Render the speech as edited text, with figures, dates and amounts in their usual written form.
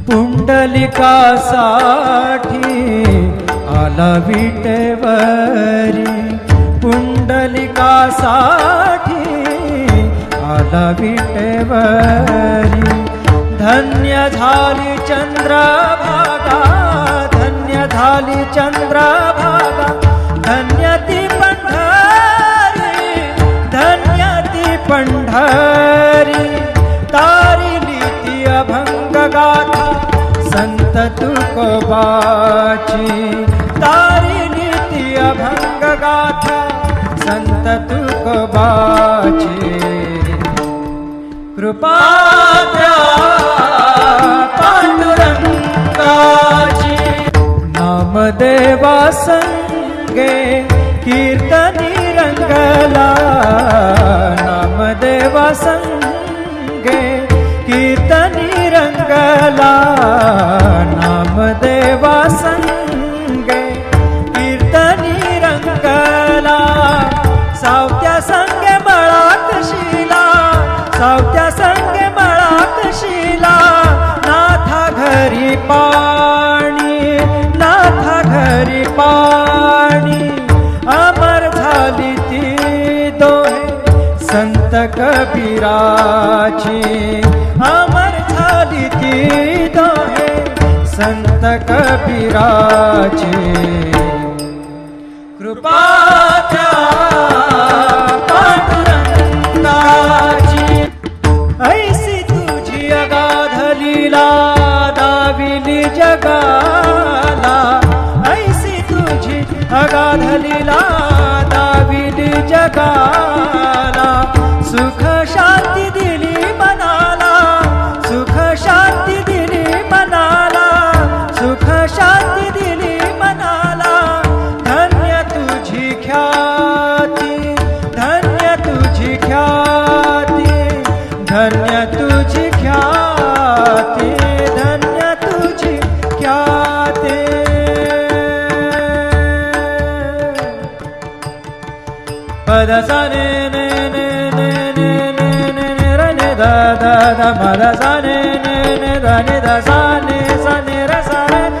पुंडलिकासाठी आला विटेवरी, पुंडलिकासाठी आला विटेवरी। धन्य झाली चंद्रभागा, धन्य झाली चंद्रभागा, धन्य ती पंढरी, धन्य ती पंढरी। तारिली ती अभंग गाथा संत तुकोबाची, तारिली ती अभंग गाथा संत तुकोबाची। कृपा द्या पांडुरंगाची, नामदेवा संगे कीर्तनी रंगला, नामदेवा संगे कीर्तनी रंगला, नामदेवा संगे कीर्तनी रंगला। सावत्या संगे मळात शिला, सावत्या संगे मळात शिला, नाथा घरी पाणी, नाथा घरी पाणी। अमर झाली ती दोहे संत कबीराची, अमर झाली ती दोहे संत कबीराची। कृपा द्या पांडुरंगाची, ऐसी तुझी अगाध लीला दाविली जगाला, ऐसी तुझी अगाध लीला दाविली जगाला। सुख शांती दिली मनाला, सुख शांती दिली मनाला, सुख शांती दिली मनाला। धन्य तुझी ख्याती, धन्य तुझी ख्याती, धन्य तुझी ख्याती, धन्य तुझी ख्याती। पद सा ने ने ने ने ने ने ने ने र ने दा दा दा, पद सा ने ने ने दा ने दा सा ने सा ने र सा।